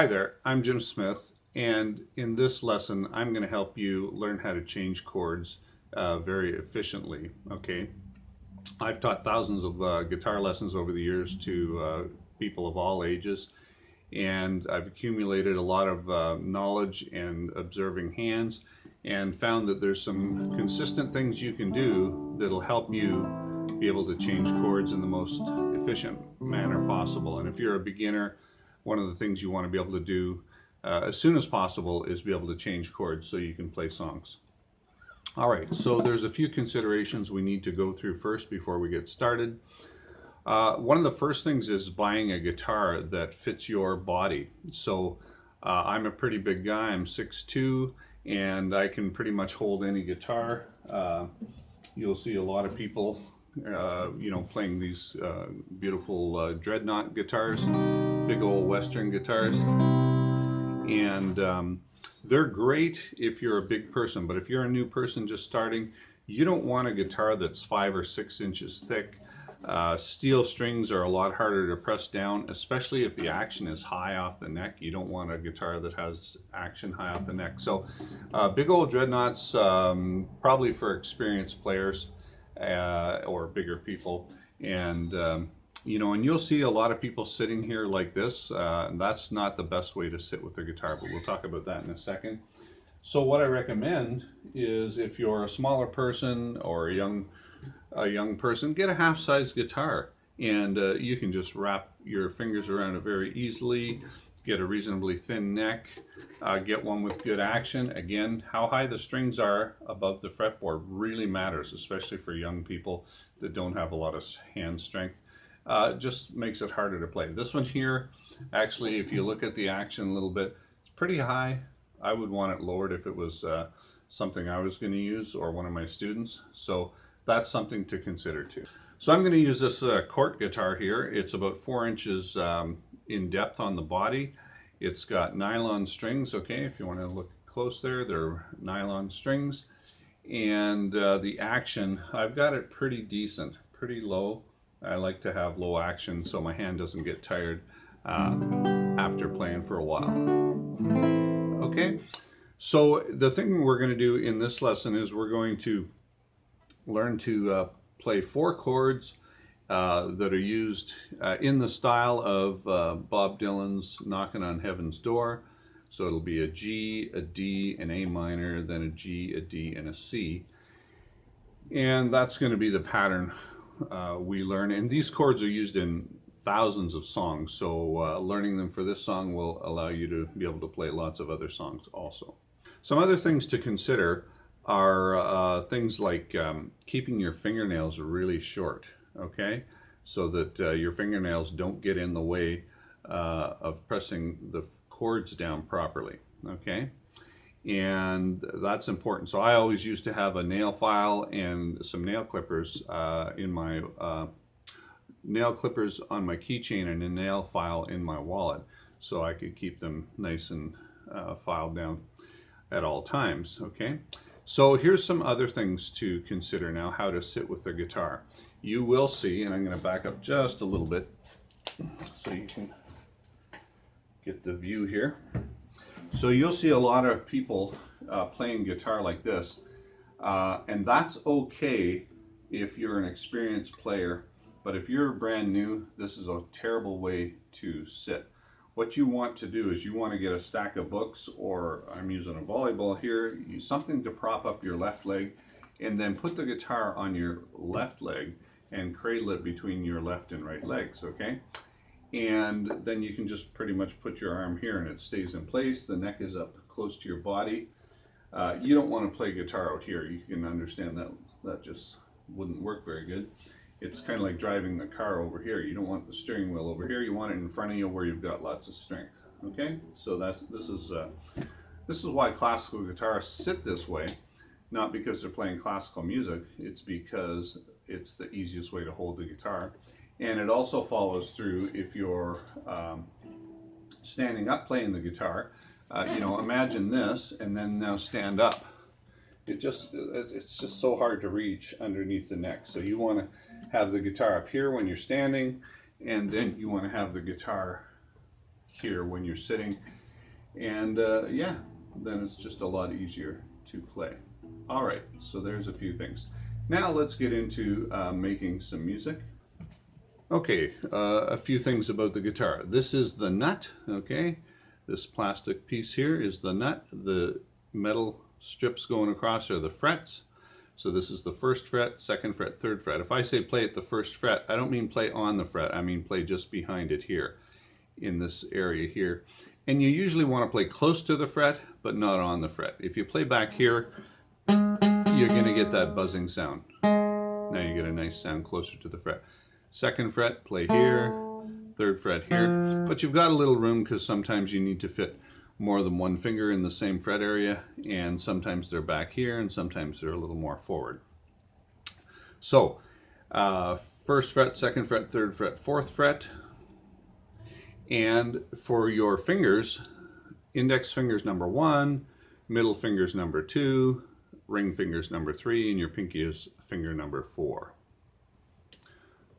Hi there, I'm Jim Smith, and in this lesson I'm going to help you learn how to change chords very efficiently. Okay, I've taught thousands of guitar lessons over the years to people of all ages, and I've accumulated a lot of knowledge and observing hands, and found that there's some consistent things you can do that'll help you be able to change chords in the most efficient manner possible. And if you're a beginner, one of the things you want to be able to do as soon as possible is be able to change chords so you can play songs. All right, so there's a few considerations we need to go through first before we get started. One of the first things is buying a guitar that fits your body. So I'm a pretty big guy, I'm 6'2", and I can pretty much hold any guitar. You'll see a lot of people playing these beautiful dreadnought guitars, big old Western guitars. And they're great if you're a big person, but if you're a new person just starting, you don't want a guitar that's 5 or 6 inches thick. Steel strings are a lot harder to press down, especially if the action is high off the neck. You don't want a guitar that has action high off the neck. So big old dreadnoughts, probably for experienced players or bigger people. And and you'll see a lot of people sitting here like this. That's not the best way to sit with their guitar, but we'll talk about that in a second. So what I recommend is, if you're a smaller person or a young person, get a half-size guitar, and you can just wrap your fingers around it very easily, get a reasonably thin neck, get one with good action. Again, how high the strings are above the fretboard really matters, especially for young people that don't have a lot of hand strength. Just makes it harder to play. This one here, actually, if you look at the action a little bit, it's pretty high. I would want it lowered if it was something I was going to use or one of my students. So that's something to consider too. So I'm going to use this Cort guitar here. It's about 4 inches in depth on the body. It's got nylon strings. Okay, if you want to look close there, they're nylon strings. And the action, I've got it pretty decent, pretty low. I like to have low action so my hand doesn't get tired after playing for a while. Okay, so the thing we're going to do in this lesson is we're going to learn to play 4 chords that are used in the style of Bob Dylan's Knocking on Heaven's Door. So it'll be a G, a D, an A minor, then a G, a D, and a C. And that's going to be the pattern we learn. And these chords are used in thousands of songs, so learning them for this song will allow you to be able to play lots of other songs also. Some other things to consider are things like keeping your fingernails really short, okay? So that your fingernails don't get in the way of pressing the chords down properly, okay? And that's important. So I always used to have a nail file and some nail clippers in my nail clippers on my keychain and a nail file in my wallet, so I could keep them nice and filed down at all times, okay? So here's some other things to consider now, how to sit with the guitar. You will see, and I'm going to back up just a little bit so you can get the view here. So you'll see a lot of people playing guitar like this, and that's okay if you're an experienced player, but if you're brand new, this is a terrible way to sit. What you want to do is you want to get a stack of books, or I'm using a volleyball here, use something to prop up your left leg, and then put the guitar on your left leg and cradle it between your left and right legs, okay? And then you can just pretty much put your arm here and it stays in place. The neck is up close to your body. You don't want to play guitar out here. You can understand that that just wouldn't work very good. It's kind of like driving the car over here. You don't want the steering wheel over here. You want it in front of you where you've got lots of strength. Okay, so this is why classical guitarists sit this way, not because they're playing classical music. It's because it's the easiest way to hold the guitar. And it also follows through if you're standing up playing the guitar. Imagine this, and then now stand up. It's just so hard to reach underneath the neck. So you want to have the guitar up here when you're standing, and then you want to have the guitar here when you're sitting. And yeah, then it's just a lot easier to play. All right, so there's a few things. Now let's get into making some music. Okay, a few things about the guitar. This is the nut, okay? This plastic piece here is the nut. The metal strips going across are the frets. So this is the first fret, second fret, third fret. If I say play at the first fret, I don't mean play on the fret, I mean play just behind it here, in this area here. And you usually want to play close to the fret, but not on the fret. If you play back here, you're going to get that buzzing sound. Now you get a nice sound closer to the fret. Second fret, play here. Third fret here. But you've got a little room because sometimes you need to fit more than one finger in the same fret area, and sometimes they're back here and sometimes they're a little more forward. So first fret, second fret, third fret, fourth fret. And for your fingers, index fingers number 1, middle fingers number 2, ring fingers number 3, and your pinky is finger number 4.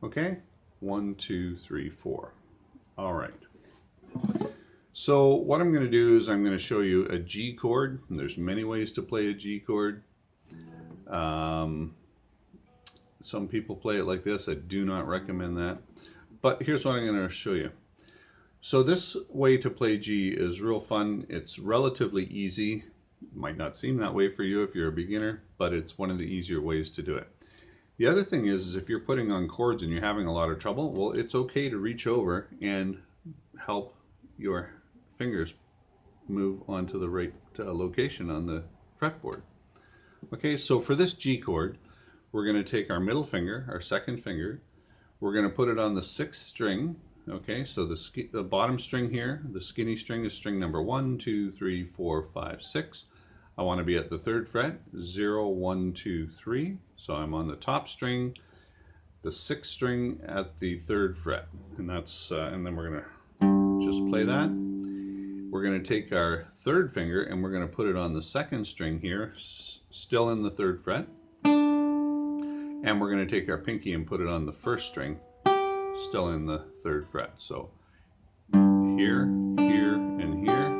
Okay, 1, 2, 3, 4. All right. So what I'm going to do is I'm going to show you a G chord. And there's many ways to play a G chord. Some people play it like this. I do not recommend that. But here's what I'm going to show you. So this way to play G is real fun. It's relatively easy. Might not seem that way for you if you're a beginner, but it's one of the easier ways to do it. The other thing is if you're putting on chords and you're having a lot of trouble, well, it's okay to reach over and help your fingers move onto the right location on the fretboard. Okay, so for this G chord, we're going to take our middle finger, our second finger, we're going to put it on the 6th string. Okay, so the bottom string here, the skinny string is string number 1, 2, 3, 4, 5, 6. I want to be at the 3rd fret, 0, 1, 2, 3. So I'm on the top string, the 6th string at the 3rd fret, and that's and then we're going to just play that. We're going to take our 3rd finger and we're going to put it on the 2nd string here, still in the 3rd fret, and we're going to take our pinky and put it on the 1st string, still in the 3rd fret. So here, here, and here.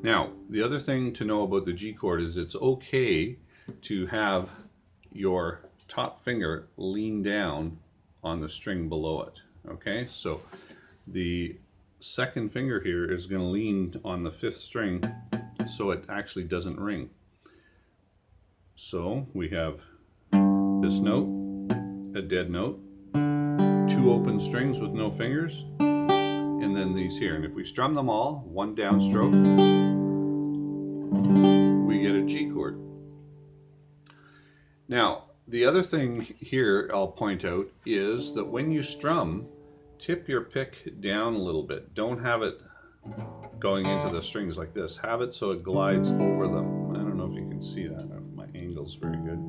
Now, the other thing to know about the G chord is it's okay to have your top finger lean down on the string below it. Okay, so the 2nd finger here is going to lean on the 5th string so it actually doesn't ring. So we have this note, a dead note, 2 open strings with no fingers, and then these here. And if we strum them all, 1 downstroke, we get a G chord. Now, the other thing here I'll point out is that when you strum, tip your pick down a little bit. Don't have it going into the strings like this. Have it so it glides over them. I don't know if you can see that, if my angle's very good.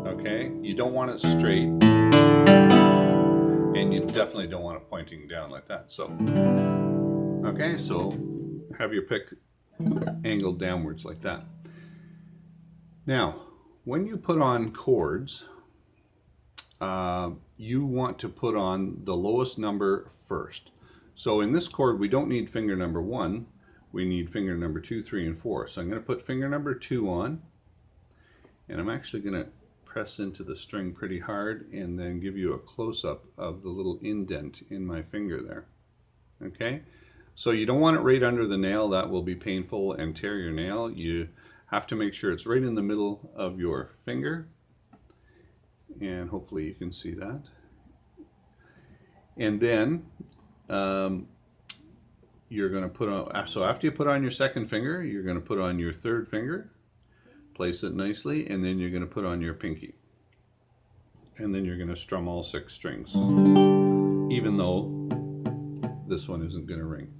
Okay, you don't want it straight, and you definitely don't want it pointing down like that. So, okay, so have your pick angled downwards like that. Now, when you put on chords, you want to put on the lowest number first. So in this chord, we don't need finger number 1, we need finger number 2, 3, and 4. So I'm going to put finger number 2 on, and I'm actually going to press into the string pretty hard and then give you a close-up of the little indent in my finger there. Okay, so you don't want it right under the nail. That will be painful and tear your nail. You have to make sure it's right in the middle of your finger, and hopefully you can see that. And then you're going to put on, so after you put on your 2nd finger, you're going to put on your 3rd finger, place it nicely, and then you're going to put on your pinky. And then you're going to strum all 6 strings, even though this one isn't going to ring.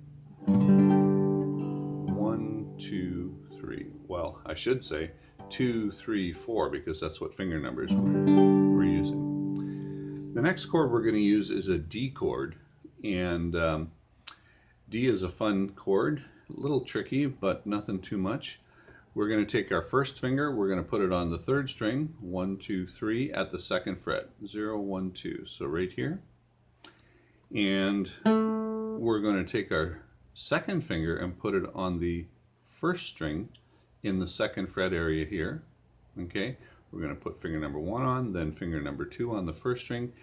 1, 2, 3. Well, I should say 2, 3, 4, because that's what finger numbers we're using. The next chord we're going to use is a D chord, and D is a fun chord, a little tricky, but nothing too much. We're going to take our 1st finger, we're going to put it on the 3rd string, 1, 2, 3, at the 2nd fret, 0, 1, 2. So right here. And we're going to take our second finger and put it on the first string in the second fret area here. Okay, we're going to put finger number 1 on, then finger number 2 on the first string,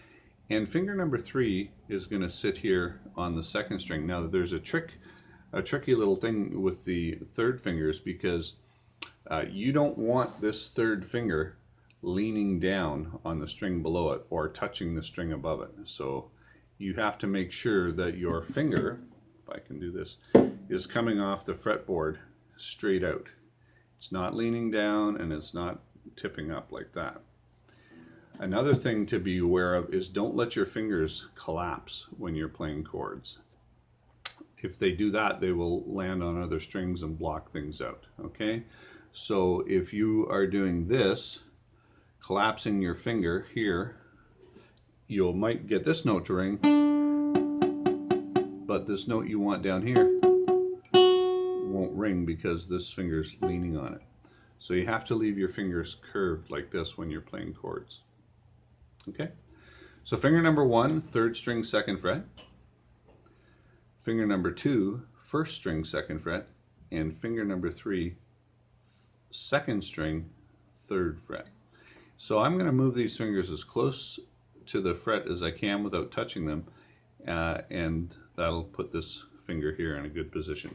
and finger number 3 is going to sit here on the second string. Now there's a tricky little thing with the third fingers, because you don't want this third finger leaning down on the string below it or touching the string above it. So you have to make sure that your finger, if I can do this, is coming off the fretboard straight out. It's not leaning down and it's not tipping up like that. Another thing to be aware of is don't let your fingers collapse when you're playing chords. If they do that, they will land on other strings and block things out. Okay, so if you are doing this, collapsing your finger here, you might get this note to ring, but this note you want down here won't ring because this finger's leaning on it. So you have to leave your fingers curved like this when you're playing chords. Okay, so finger number 1, third string, second fret. Finger number 2, first string, second fret. And finger number 3, second string, third fret. So I'm going to move these fingers as close to the fret as I can without touching them, and that'll put this finger here in a good position.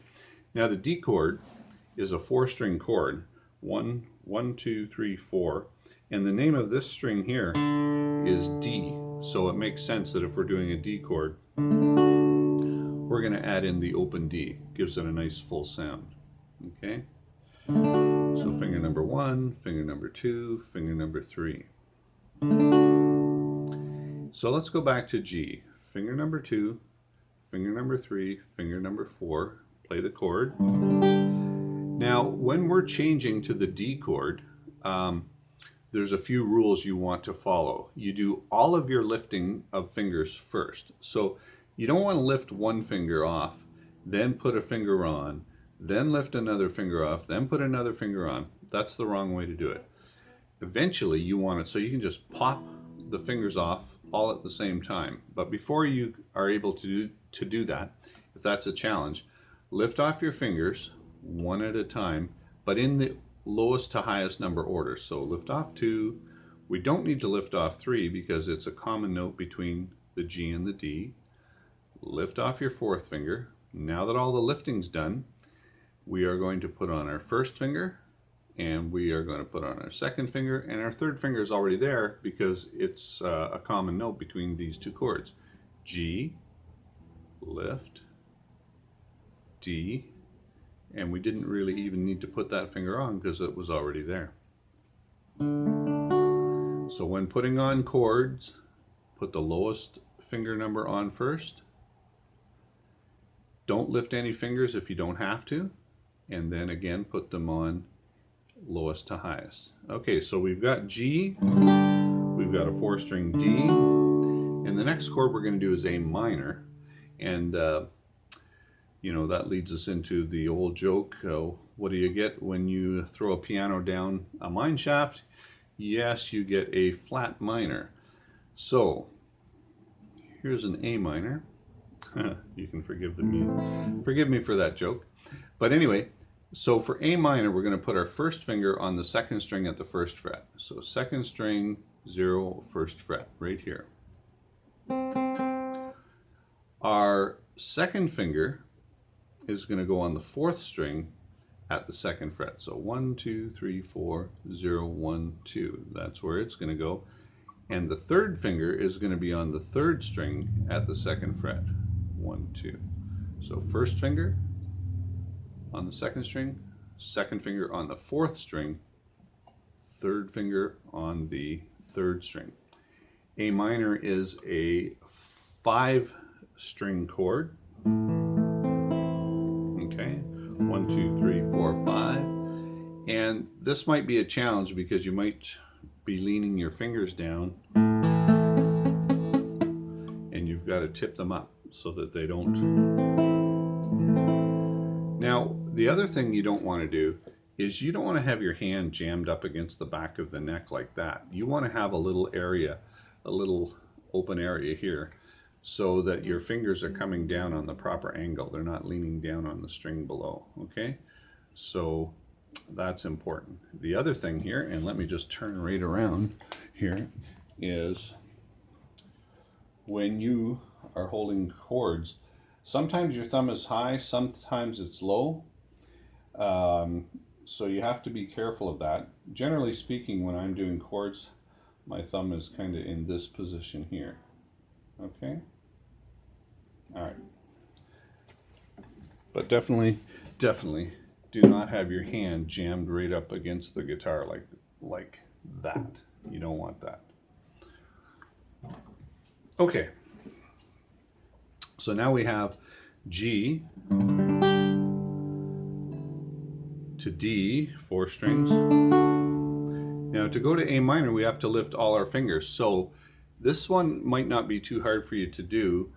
Now the D chord is a 4-string chord, 1, 2, 3, 4, and the name of this string here is D. So it makes sense that if we're doing a D chord, we're going to add in the open D. Gives it a nice full sound. Okay, so finger number 1, finger number 2, finger number 3. So let's go back to G. Finger number 2, finger number 3, finger number 4, play the chord. Now when we're changing to the D chord, there's a few rules you want to follow. You do all of your lifting of fingers first. So you don't want to lift one finger off, then put a finger on, then lift another finger off, then put another finger on. That's the wrong way to do it. Eventually you want it so you can just pop the fingers off all at the same time. But before you are able to do that, if that's a challenge, lift off your fingers one at a time, but in the lowest to highest number order. So lift off 2. We don't need to lift off 3 because it's a common note between the G and the D. Lift off your 4th finger. Now that all the lifting's done, we are going to put on our first finger, and we are going to put on our second finger, and our third finger is already there because it's a common note between these two chords. G, lift, D, and we didn't really even need to put that finger on because it was already there. So when putting on chords, put the lowest finger number on first. Don't lift any fingers if you don't have to, and then again put them on lowest to highest. Okay, so we've got G, we've got a 4-string D, and the next chord we're going to do is A minor, and you know, that leads us into the old joke, what do you get when you throw a piano down a mine shaft? Yes, you get a flat minor. So here's an A minor. You can forgive me for that joke. But anyway, so for A minor, we're going to put our first finger on the second string at the first fret. So second string, 0, first fret, right here. Our second finger is going to go on the 4th string at the 2nd fret. So 1, 2, 3, 4, 0, 1, 2. That's where it's going to go. And the 3rd finger is going to be on the 3rd string at the 2nd fret. 1, 2. So first finger on the 2nd string, 2nd finger on the 4th string, 3rd finger on the 3rd string. A minor is a 5-string chord. Okay, 1, 2, 3, 4, 5. And this might be a challenge because you might be leaning your fingers down and you've got to tip them up so that they don't. Now, the other thing you don't want to do is you don't want to have your hand jammed up against the back of the neck like that. You want to have a little area, a little open area here. so that your fingers are coming down on the proper angle. They're not leaning down on the string below, okay? So that's important. The other thing here, and let me just turn right around here, is when you are holding chords, sometimes your thumb is high, sometimes it's low. So you have to be careful of that. Generally speaking, when I'm doing chords, my thumb is kind of in this position here. Okay? All right. But definitely do not have your hand jammed right up against the guitar like that. You don't want that. Okay. So now we have G to D, 4 strings. Now to go to A minor, we have to lift all our fingers. So this one might not be too hard for you to do.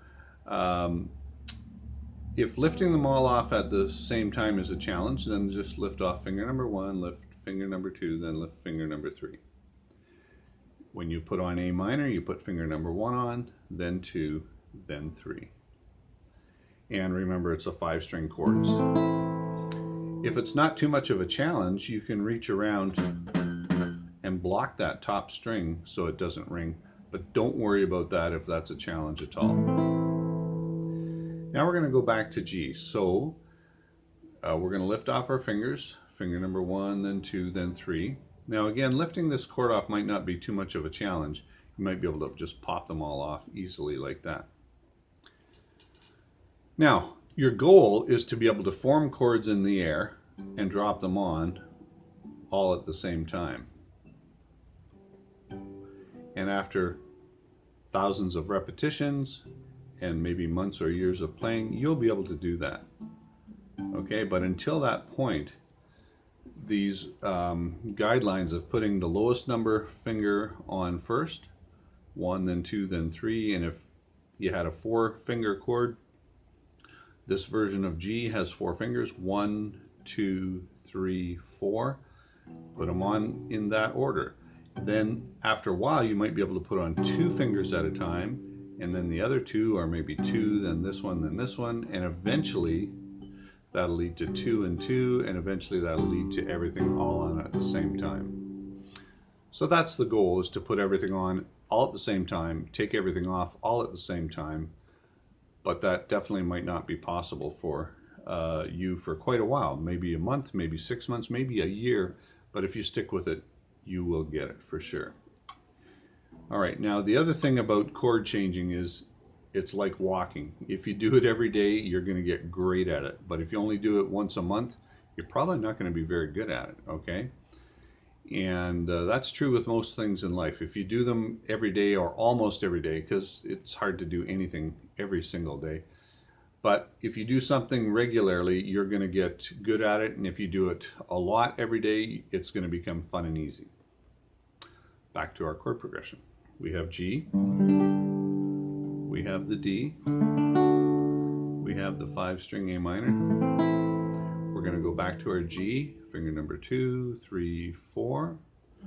If lifting them all off at the same time is a challenge, then just lift off finger number 1, lift finger number 2, then lift finger number 3. When you put on A minor, you put finger number 1 on, then 2, then 3. And remember, it's a 5-string chords. If it's not too much of a challenge, you can reach around and block that top string so it doesn't ring. But don't worry about that if that's a challenge at all. Now we're going to go back to G. So we're going to lift off our fingers, finger number 1, then 2, then 3. Now again, lifting this chord off might not be too much of a challenge. You might be able to just pop them all off easily like that. Now, your goal is to be able to form chords in the air and drop them on all at the same time. And after thousands of repetitions and maybe months or years of playing, you'll be able to do that. Okay, but until that point, these guidelines of putting the lowest number finger on first, 1, then 2, then 3, and if you had a 4-finger chord, this version of G has 4 fingers, 1, 2, 3, 4. Put them on in that order. Then after a while, you might be able to put on 2 fingers at a time, and then the other 2, or maybe 2, then this one, and eventually that'll lead to 2 and 2, and eventually that'll lead to everything all on at the same time. So that's the goal, is to put everything on all at the same time, take everything off all at the same time, but that definitely might not be possible for you for quite a while, maybe a month, maybe 6 months, maybe a year, but if you stick with it, you will get it for sure. All right, now the other thing about chord changing is it's like walking. If you do it every day, you're going to get great at it, but if you only do it once a month, you're probably not going to be very good at it, okay? And that's true with most things in life. If you do them every day or almost every day, because it's hard to do anything every single day, but if you do something regularly, you're going to get good at it, and if you do it a lot every day, it's going to become fun and easy. Back to our chord progression. We have G, we have the D, we have the 5-string A minor. We're going to go back to our G, finger number 2, 3, 4.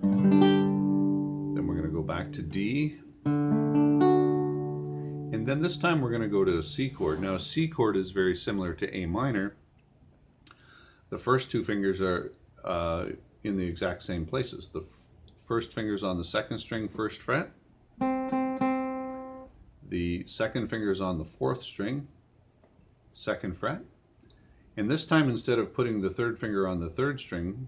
Then we're going to go back to D. And then this time we're going to go to a C chord. Now a C chord is very similar to A minor. The first 2 fingers are in the exact same places. The first finger's on the 2nd string, 1st fret. The 2nd finger's on the 4th string, 2nd fret. And this time, instead of putting the 3rd finger on the 3rd string,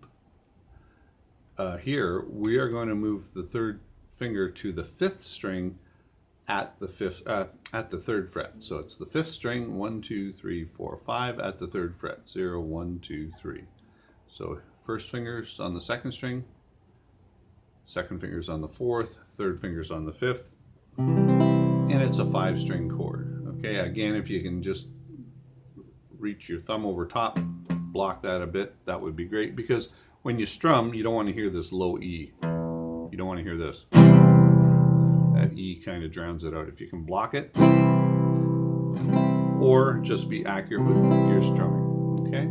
here we are going to move the 3rd finger to the 5th string at the 3rd fret. So it's the 5th string, 1, 2, 3, 4, 5 at the 3rd fret, 0, 1, 2, 3. So 1st finger's on the 2nd string, 2nd finger's on the 4th, 3rd finger's on the 5th, and it's a 5-string chord. Okay, again, if you can just reach your thumb over top, block that a bit, that would be great, because when you strum, you don't want to hear this low E. You don't want to hear this. That E kind of drowns it out. If you can block it, or just be accurate with your strumming, okay?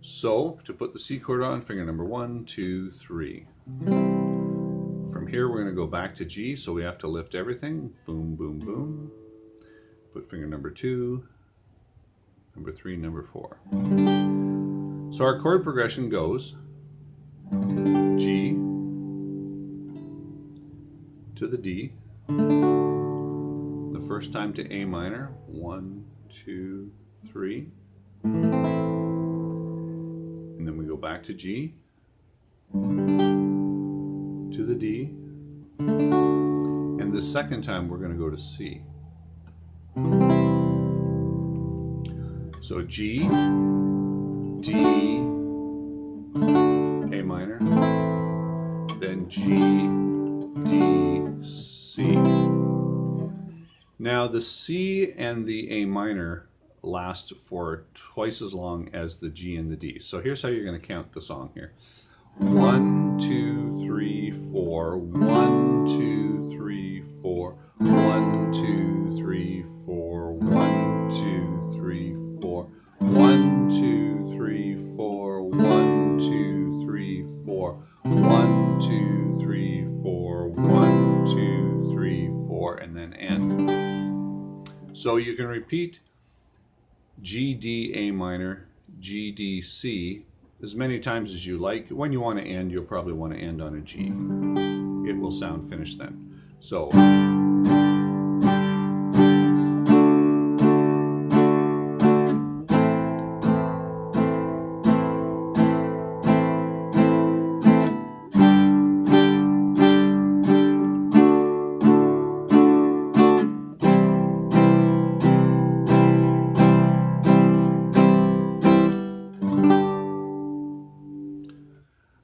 So, to put the C chord on, finger number 1, 2, 3. From From here, we're going to go back to G, so we have to lift everything. Boom, boom, boom. Put finger number 2, number 3, number 4. So our chord progression goes G to the D. The first time to A minor. 1, 2, 3. And then we go back to G, to the D, and the second time we're going to go to C. So G, D, A minor, then G, D, C. Now the C and the A minor last for twice as long as the G and the D. So here's how you're going to count the song here. 1, 2, 3, 4. 1, 2, 3, 4. 1, 2, 3, 4. 1, 2, 3, 4. 1, 2, 3, 4. 1, 2, 3, 4. 1, 2, 3, 4. 1, 2, 3, 4, and then end. So you can repeat G, D, A minor, G, D, C as many times as you like. When you want to end, you'll probably want to end on a G. It will sound finished then. So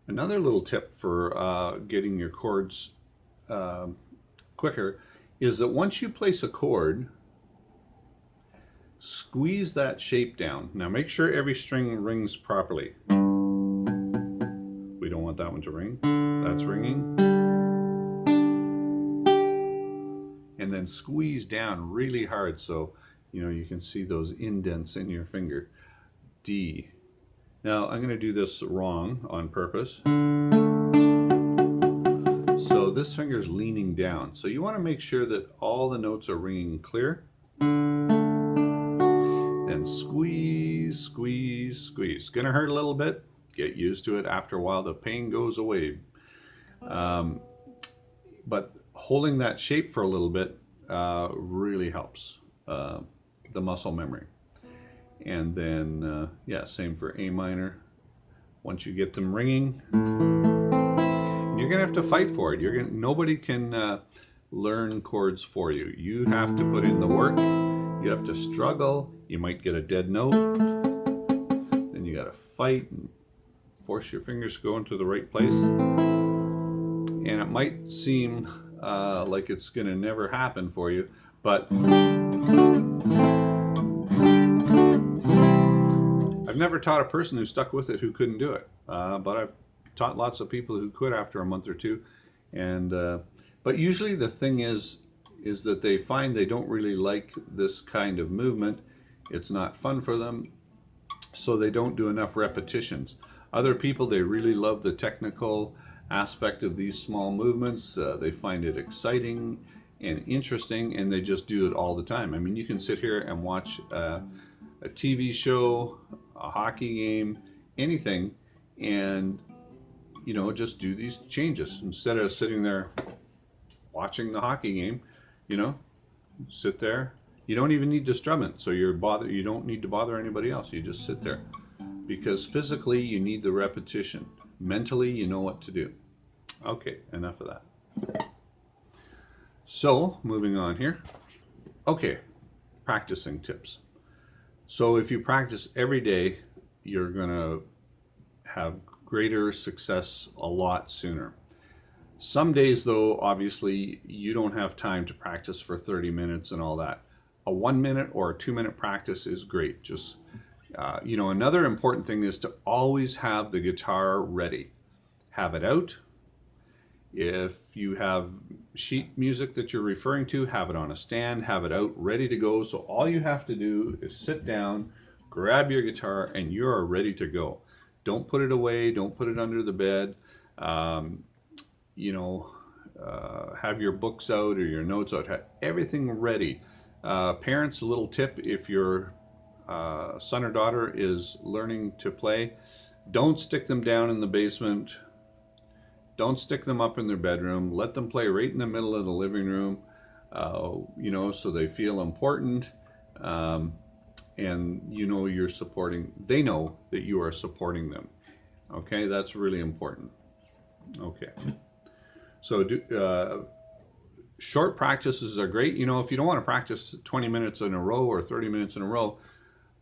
another little tip for getting your chords quicker is that once you place a chord, squeeze that shape down. Now make sure every string rings properly. We don't want that one to ring. That's ringing. And then squeeze down really hard so you can see those indents in your finger. D. Now I'm going to do this wrong on purpose. So this finger is leaning down. So you want to make sure that all the notes are ringing clear. And squeeze, squeeze, squeeze. It's going to hurt a little bit. Get used to it. After a while the pain goes away. But holding that shape for a little bit really helps the muscle memory. And then, yeah, same for A minor. Once you get them ringing, you're gonna have to fight for it. Nobody can learn chords for you. You have to put in the work. You have to struggle. You might get a dead note. Then you gotta fight and force your fingers to go into the right place. And it might seem like it's gonna never happen for you, but I've never taught a person who stuck with it who couldn't do it, but I've taught lots of people who could after a month or two. And but usually the thing is that they find they don't really like this kind of movement. It's not fun for them, so they don't do enough repetitions. Other people, they really love the technical aspect of these small movements. They find it exciting and interesting, and they just do it all the time. I mean, you can sit here and watch a TV show, a hockey game, anything, and just do these changes instead of sitting there watching the hockey game. Sit there. You don't even need to strum it, so you don't need to bother anybody else. You just sit there, because physically you need the repetition. Mentally, you know what to do. Okay, enough of that. So moving on here. Okay, practicing tips. So if you practice every day, you're gonna have greater success a lot sooner. Some days though, obviously, you don't have time to practice for 30 minutes and all that. A 1 minute or a 2 minute practice is great. Just, another important thing is to always have the guitar ready. Have it out. If you have sheet music that you're referring to, have it on a stand, have it out, ready to go. So all you have to do is sit down, grab your guitar, and you're ready to go. Don't put it away, don't put it under the bed. have your books out or your notes out, have everything ready. Parents, a little tip: if your son or daughter is learning to play, don't stick them down in the basement. Don't stick them up in their bedroom. Let them play right in the middle of the living room, you know, so they feel important. And you know you're supporting, they know that you are supporting them. Okay, that's really important. Okay, so short practices are great. You know, if you don't want to practice 20 minutes in a row or 30 minutes in a row,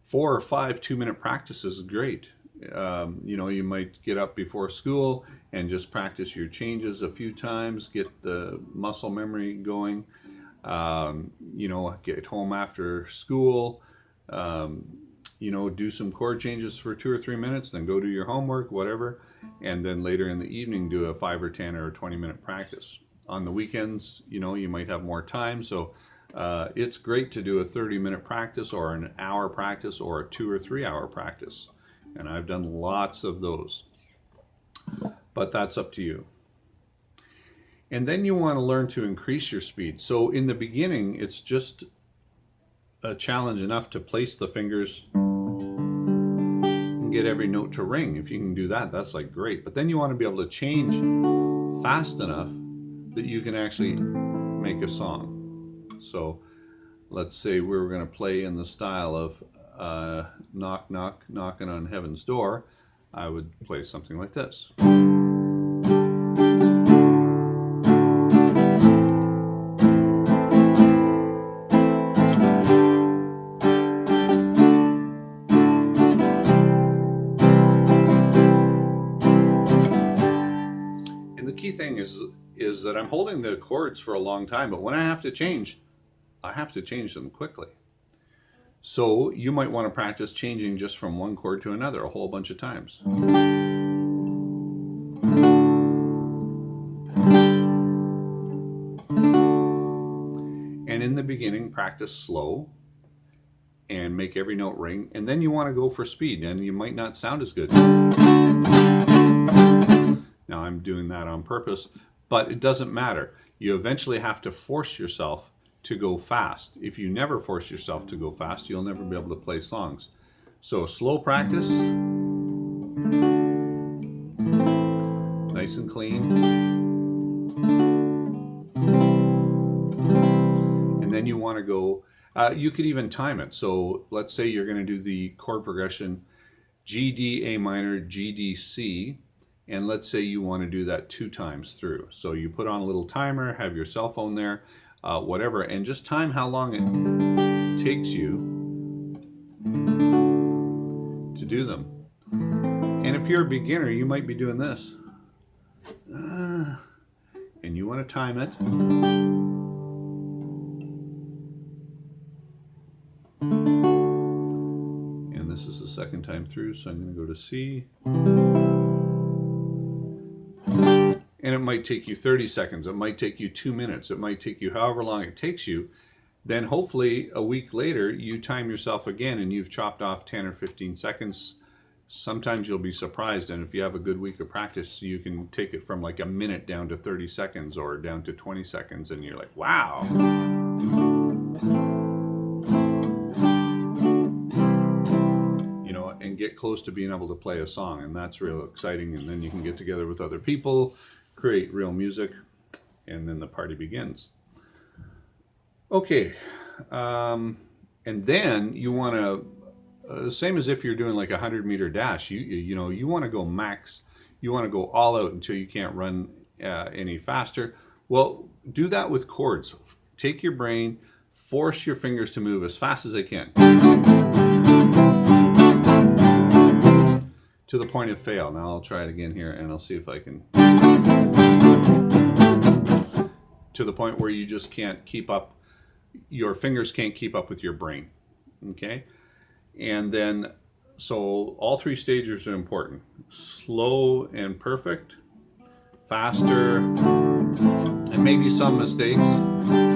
4 or 5 2-minute practices is great. You know, you might get up before school and just practice your changes a few times, get the muscle memory going. You know, get home after school, you know, do some chord changes for 2 or 3 minutes, then go do your homework, whatever, and then later in the evening do a 5 or 10 or 20-minute practice. On the weekends, you know, you might have more time, so it's great to do a 30-minute practice or an hour practice or a 2 or 3 hour practice, and I've done lots of those, but that's up to you. And then you want to learn to increase your speed. So in the beginning, it's just a challenge enough to place the fingers and get every note to ring. If you can do that, that's like great. But then you want to be able to change fast enough that you can actually make a song. So let's say we were going to play in the style of knock, knock, knocking on heaven's door. I would play something like this. Thing is that I'm holding the chords for a long time, but when I have to change them quickly. So you might want to practice changing just from one chord to another a whole bunch of times. And in the beginning, practice slow and make every note ring, and then you want to go for speed, and you might not sound as good. Now I'm doing that on purpose, but it doesn't matter. You eventually have to force yourself to go fast. If you never force yourself to go fast, you'll never be able to play songs. So slow practice, nice and clean. And then you want to go, you could even time it. So let's say you're going to do the chord progression G, D, A minor, G, D, C. And let's say you want to do that 2 times through. So you put on a little timer, have your cell phone there, whatever, and just time how long it takes you to do them. And if you're a beginner, you might be doing this. And you want to time it. And this is the second time through, so I'm going to go to C. And it might take you 30 seconds, it might take you 2 minutes, it might take you however long it takes you. Then hopefully a week later you time yourself again and you've chopped off 10 or 15 seconds. Sometimes you'll be surprised, and if you have a good week of practice, you can take it from like a minute down to 30 seconds or down to 20 seconds, and you're like, wow. You know, and get close to being able to play a song, and that's real exciting. And then you can get together with other people, create real music, and then the party begins. Okay, and then you want to, same as if you're doing like a 100-meter dash, you know, you want to go max, you want to go all out until you can't run any faster. Well, do that with chords. Take your brain, force your fingers to move as fast as they can, to the point of fail. Now I'll try it again here, and I'll see if I can, to the point where you just can't keep up, your fingers can't keep up with your brain. Okay, and then so all 3 stages are important: slow and perfect, faster, and maybe some mistakes,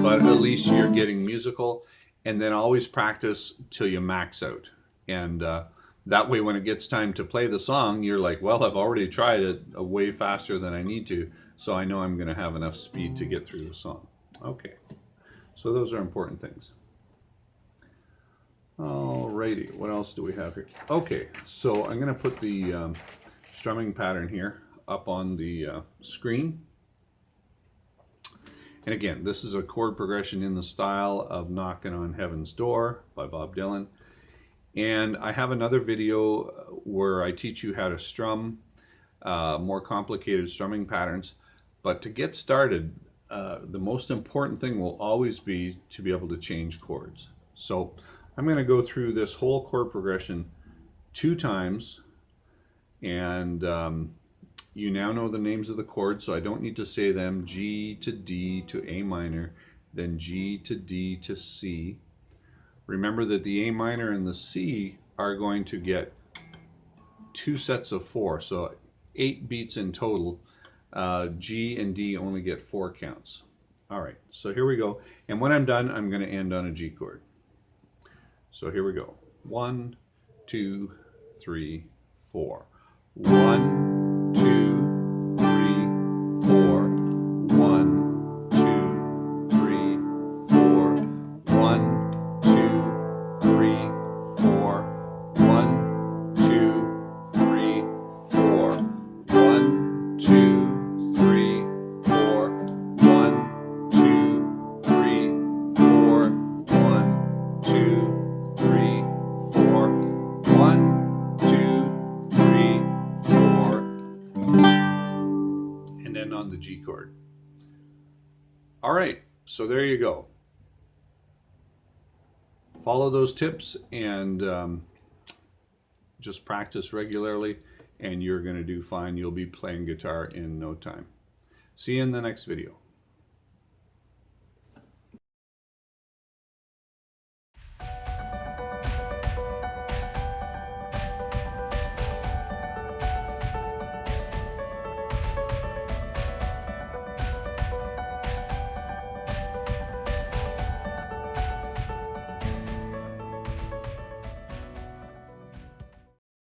but at least you're getting musical. And then always practice till you max out, and that way when it gets time to play the song, you're like, well, I've already tried it way faster than I need to, so I know I'm going to have enough speed to get through the song. Okay, so those are important things. Alrighty, what else do we have here? Okay, so I'm going to put the strumming pattern here up on the screen. And again, this is a chord progression in the style of Knockin' on Heaven's Door by Bob Dylan. And I have another video where I teach you how to strum more complicated strumming patterns. But to get started, the most important thing will always be to be able to change chords. So I'm going to go through this whole chord progression 2 times, and you now know the names of the chords, so I don't need to say them. G to D to A minor, then G to D to C. Remember that the A minor and the C are going to get 2 sets of 4, so 8 beats in total. G and D only get 4 counts. All right, so here we go. And when I'm done, I'm going to end on a G chord. So here we go. 1, 2, 3, 4. 1, 2, 3, 4. 1, 2, 3, 4. 1, 2, 3, 4. 1, 2, 3, 4. 1, 2, 3, 4. 1, 2, 3, 4. 1, 2, 3, 4. 1, 2, 3, 4. And then on the G chord. All right, so there you go. Follow those tips and just practice regularly, and you're going to do fine. You'll be playing guitar in no time. See you in the next video.